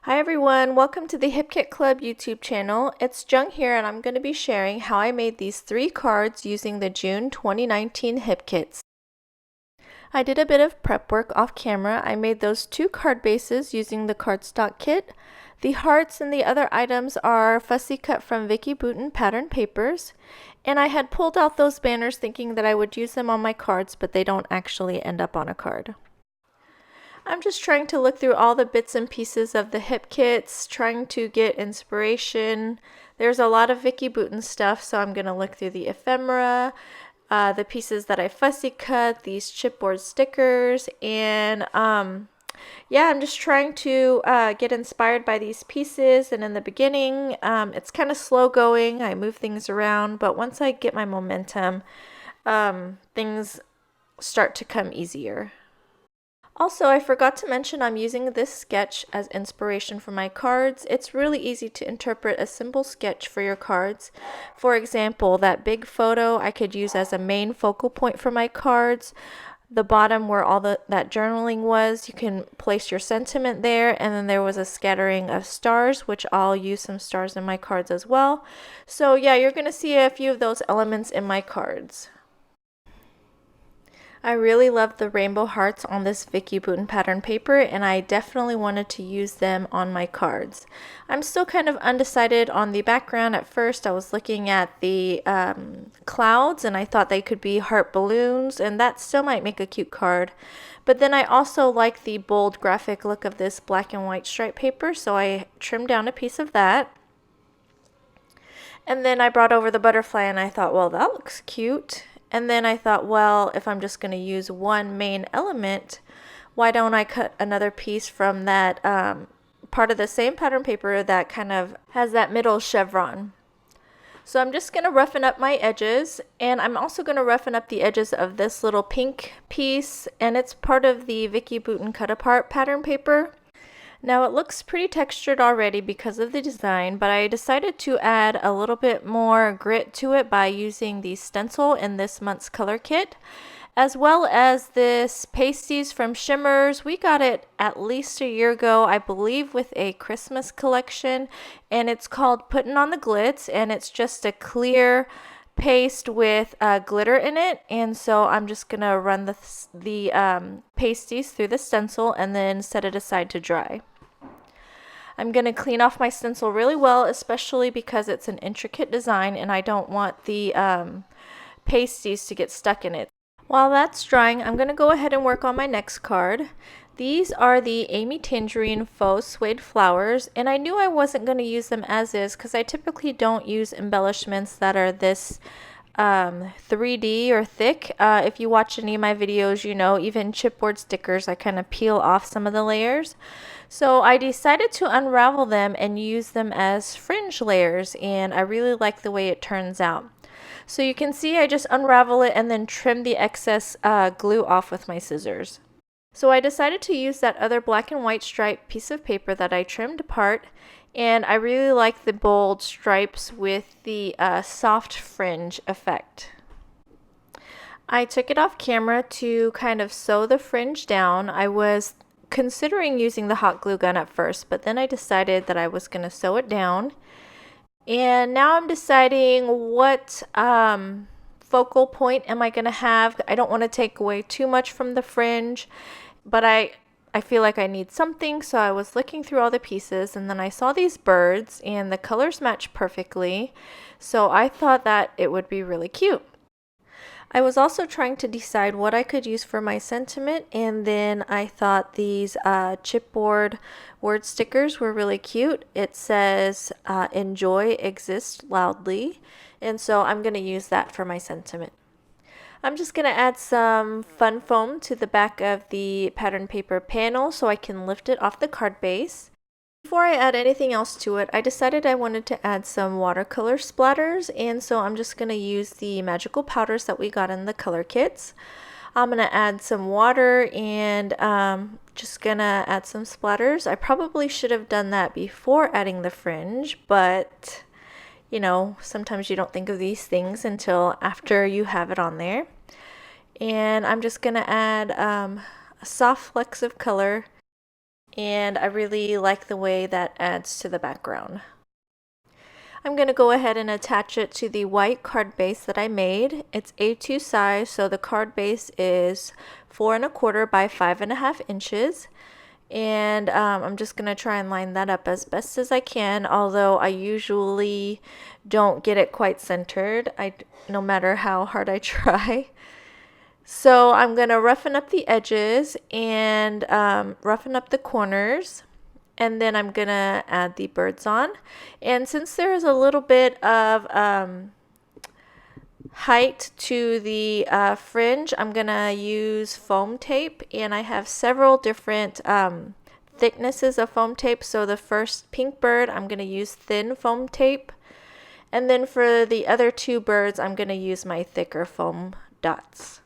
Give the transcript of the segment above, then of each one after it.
Hi everyone, welcome to the Hip Kit Club YouTube channel. It's Jung here and I'm going to be sharing how I made these 3 cards using the June 2019 Hip Kits. I did a bit of prep work off camera. I made those 2 card bases using the cardstock kit. The hearts and the other items are fussy cut from Vicki Boutin pattern papers. And I had pulled out those banners thinking that I would use them on my cards, but they don't actually end up on a card. I'm just trying to look through all the bits and pieces of the hip kits, trying to get inspiration. There's a lot of Vicki Boutin stuff, so I'm going to look through the ephemera, the pieces that I fussy cut, these chipboard stickers, and yeah, I'm just trying to get inspired by these pieces. And in the beginning, it's kind of slow going. I move things around, but once I get my momentum, things start to come easier. Also, I forgot to mention I'm using this sketch as inspiration for my cards. It's really easy to interpret a simple sketch for your cards. For example, that big photo I could use as a main focal point for my cards. The bottom where all that journaling was, you can place your sentiment there, and then there was a scattering of stars, which I'll use some stars in my cards as well. So yeah, you're going to see a few of those elements in my cards. I really love the rainbow hearts on this Vicki Boutin pattern paper, and I definitely wanted to use them on my cards. I'm still kind of undecided on the background. At first I was looking at the clouds and I thought they could be heart balloons, and that still might make a cute card. But then I also like the bold graphic look of this black and white stripe paper, so I trimmed down a piece of that. And then I brought over the butterfly and I thought, well, that looks cute. And then I thought, well, if I'm just going to use one main element, why don't I cut another piece from that part of the same pattern paper that kind of has that middle chevron. So I'm just going to roughen up my edges, and I'm also going to roughen up the edges of this little pink piece, and it's part of the Vicki Boutin cut apart pattern paper. Now it looks pretty textured already because of the design, but I decided to add a little bit more grit to it by using the stencil in this month's color kit, as well as this pasties from Shimmers. We got it at least a year ago, I believe, with a Christmas collection, and it's called Puttin' on the Glitz, and it's just a clear paste with glitter in it. And so I'm just gonna run the pasties through the stencil and then set it aside to dry. I'm going to clean off my stencil really well, especially because it's an intricate design and I don't want the pasties to get stuck in it. While that's drying, I'm going to go ahead and work on my next card. These are the Amy Tangerine Faux Suede Flowers, and I knew I wasn't going to use them as is because I typically don't use embellishments that are this 3D or thick. If you watch any of my videos, you know, even chipboard stickers, I kind of peel off some of the layers. So I decided to unravel them and use them as fringe layers, and I really like the way it turns out. So you can see I just unravel it and then trim the excess glue off with my scissors. So I decided to use that other black and white stripe piece of paper that I trimmed apart, and I really like the bold stripes with the soft fringe effect. I took it off camera to kind of sew the fringe down. I was considering using the hot glue gun at first, but then I decided that I was going to sew it down. And now I'm deciding what focal point am I going to have. I don't want to take away too much from the fringe, but I feel like I need something, so I was looking through all the pieces, and then I saw these birds, and the colors match perfectly, so I thought that it would be really cute. I was also trying to decide what I could use for my sentiment, and then I thought these chipboard word stickers were really cute. It says, enjoy, exist loudly, and so I'm going to use that for my sentiment. I'm just going to add some fun foam to the back of the pattern paper panel so I can lift it off the card base. Before I add anything else to it, I decided I wanted to add some watercolor splatters, and so I'm just going to use the magical powders that we got in the color kits. I'm going to add some water and just going to add some splatters. I probably should have done that before adding the fringe, but you know, sometimes you don't think of these things until after you have it on there. And I'm just going to add a soft flecks of color and I really like the way that adds to the background. I'm going to go ahead and attach it to the white card base that I made. It's A2 size, so the card base is 4¼ by 5½ inches. And I'm just going to try and line that up as best as I can, although I usually don't get it quite centered, no matter how hard I try. So I'm going to roughen up the edges and roughen up the corners. And then I'm going to add the birds on. And since there is a little bit of height to the fringe, I'm going to use foam tape. And I have several different thicknesses of foam tape. So the first pink bird, I'm going to use thin foam tape. And then for the other two birds, I'm going to use my thicker foam dots.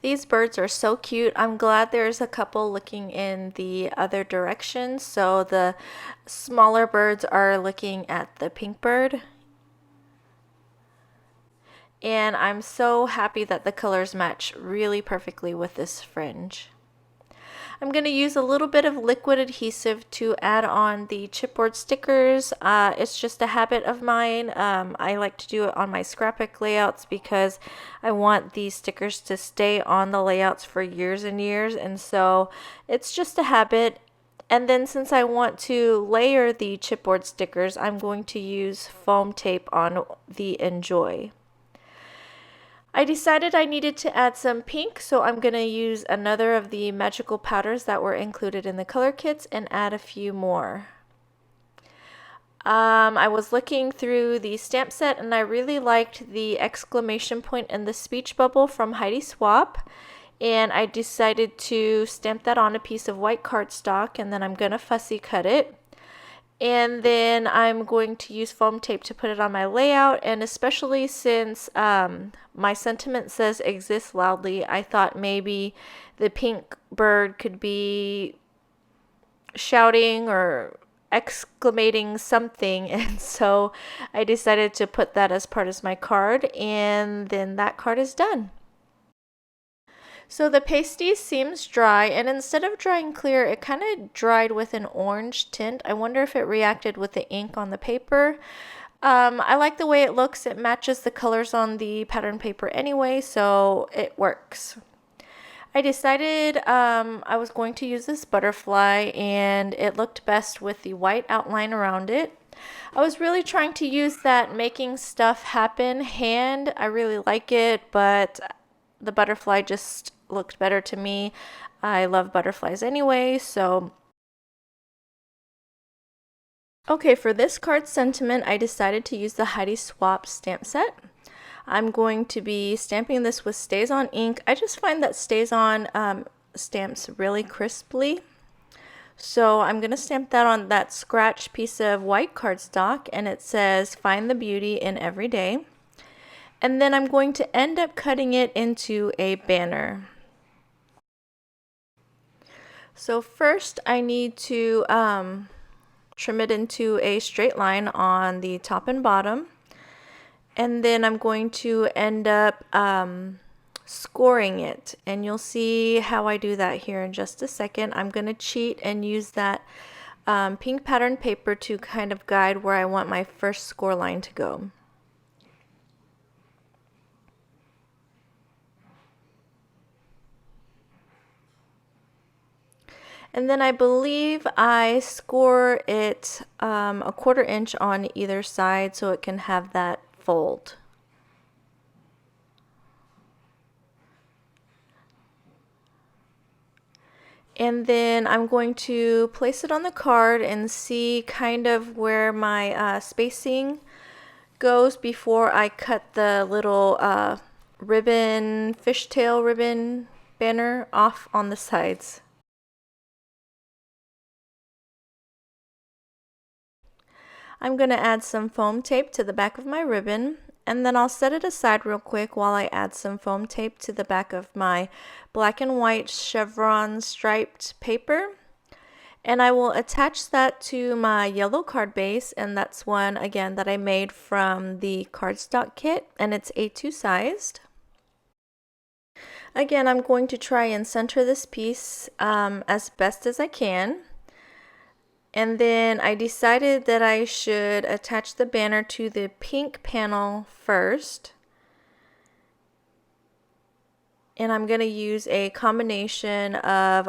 These birds are so cute. I'm glad there's a couple looking in the other direction. So the smaller birds are looking at the pink bird. And I'm so happy that the colors match really perfectly with this fringe. I'm going to use a little bit of liquid adhesive to add on the chipboard stickers. It's just a habit of mine. I like to do it on my scrapbook layouts because I want these stickers to stay on the layouts for years and years, and so it's just a habit. And then since I want to layer the chipboard stickers, I'm going to use foam tape on the Enjoy. I decided I needed to add some pink, so I'm going to use another of the magical powders that were included in the color kits and add a few more. I was looking through the stamp set and I really liked the exclamation point and the speech bubble from Heidi Swapp, and I decided to stamp that on a piece of white cardstock, and then I'm going to fussy cut it. And then I'm going to use foam tape to put it on my layout, and especially since my sentiment says exist loudly, I thought maybe the pink bird could be shouting or exclamating something, and so I decided to put that as part of my card, and then that card is done. So the pasty seems dry, and instead of drying clear, it kind of dried with an orange tint. I wonder if it reacted with the ink on the paper. I like the way it looks. It matches the colors on the pattern paper anyway, so it works. I decided I was going to use this butterfly, and it looked best with the white outline around it. I was really trying to use that making stuff happen hand. I really like it, but the butterfly just looked better to me. I love butterflies anyway, so okay, for this card sentiment, I decided to use the Heidi Swapp stamp set. I'm going to be stamping this with Stays On ink. I just find that Stays On stamps really crisply. So I'm going to stamp that on that scratch piece of white cardstock, and it says, "Find the beauty in every day." And then I'm going to end up cutting it into a banner. So first I need to trim it into a straight line on the top and bottom. And then I'm going to end up scoring it. And you'll see how I do that here in just a second. I'm going to cheat and use that pink pattern paper to kind of guide where I want my first score line to go. And then I believe I score it a 1/4 inch on either side so it can have that fold. And then I'm going to place it on the card and see kind of where my spacing goes before I cut the little ribbon, fishtail ribbon banner off on the sides. I'm going to add some foam tape to the back of my ribbon, and then I'll set it aside real quick while I add some foam tape to the back of my black and white chevron striped paper. And I will attach that to my yellow card base, and that's one again that I made from the cardstock kit, and it's A2 sized. Again, I'm going to try and center this piece as best as I can. And then I decided that I should attach the banner to the pink panel first. And I'm going to use a combination of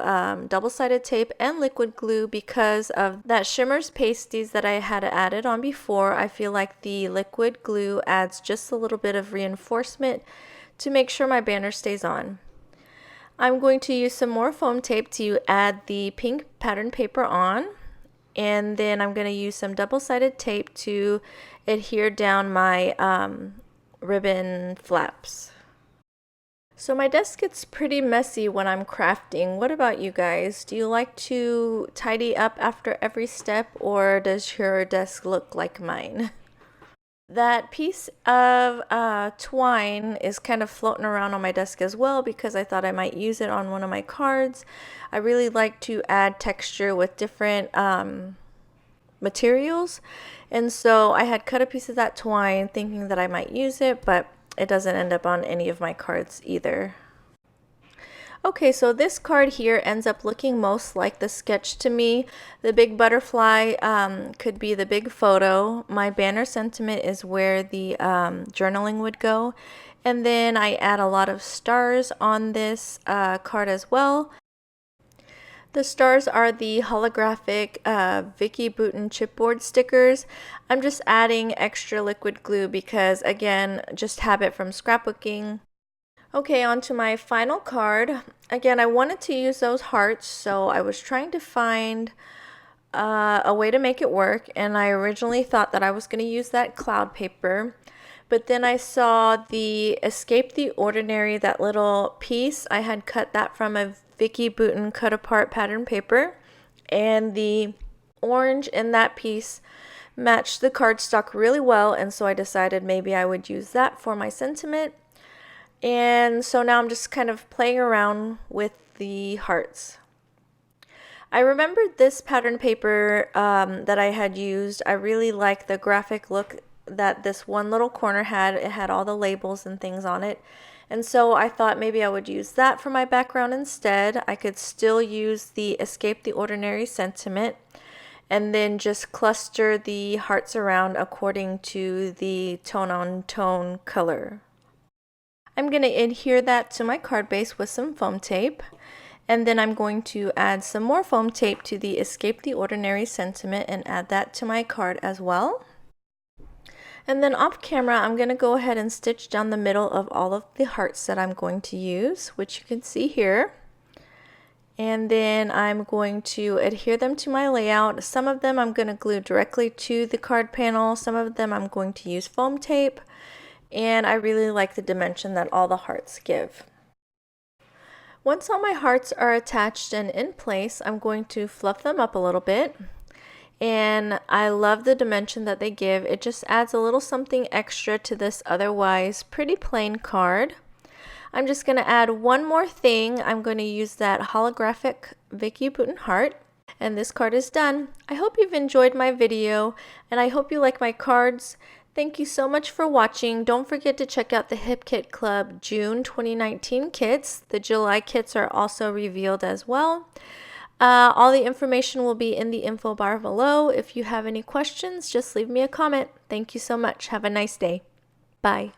double-sided tape and liquid glue because of that Shimmer's pasties that I had added on before. I feel like the liquid glue adds just a little bit of reinforcement to make sure my banner stays on. I'm going to use some more foam tape to add the pink pattern paper on. And then I'm going to use some double-sided tape to adhere down my ribbon flaps. So my desk gets pretty messy when I'm crafting. What about you guys? Do you like to tidy up after every step, or does your desk look like mine? That piece of twine is kind of floating around on my desk as well because I thought I might use it on one of my cards. I really like to add texture with different materials, and so I had cut a piece of that twine thinking that I might use it, but it doesn't end up on any of my cards either. Okay, so this card here ends up looking most like the sketch to me. The big butterfly could be the big photo. My banner sentiment is where the journaling would go. And then I add a lot of stars on this card as well. The stars are the holographic Vicky Bouton chipboard stickers. I'm just adding extra liquid glue because, again, just habit from scrapbooking. Okay, on to my final card. Again, I wanted to use those hearts, so I was trying to find a way to make it work, and I originally thought that I was going to use that cloud paper. But then I saw the Escape the Ordinary, that little piece. I had cut that from a Vicky Bouton cut apart pattern paper, and the orange in that piece matched the cardstock really well, and so I decided maybe I would use that for my sentiment. And so now I'm just kind of playing around with the hearts. I remembered this pattern paper that I had used. I really like the graphic look that this one little corner had. It had all the labels and things on it. And so I thought maybe I would use that for my background instead. I could still use the Escape the Ordinary sentiment and then just cluster the hearts around according to the tone-on-tone color. I'm going to adhere that to my card base with some foam tape. And then I'm going to add some more foam tape to the Escape the Ordinary sentiment and add that to my card as well. And then off camera, I'm going to go ahead and stitch down the middle of all of the hearts that I'm going to use, which you can see here. And then I'm going to adhere them to my layout. Some of them I'm going to glue directly to the card panel. Some of them I'm going to use foam tape. And I really like the dimension that all the hearts give. Once all my hearts are attached and in place, I'm going to fluff them up a little bit. And I love the dimension that they give. It just adds a little something extra to this otherwise pretty plain card. I'm just going to add one more thing. I'm going to use that holographic Vicky Bouton heart. And this card is done. I hope you've enjoyed my video, and I hope you like my cards. Thank you so much for watching. Don't forget to check out the Hip Kit Club June 2019 kits. The July kits are also revealed as well. All the information will be in the info bar below. If you have any questions, just leave me a comment. Thank you so much. Have a nice day. Bye.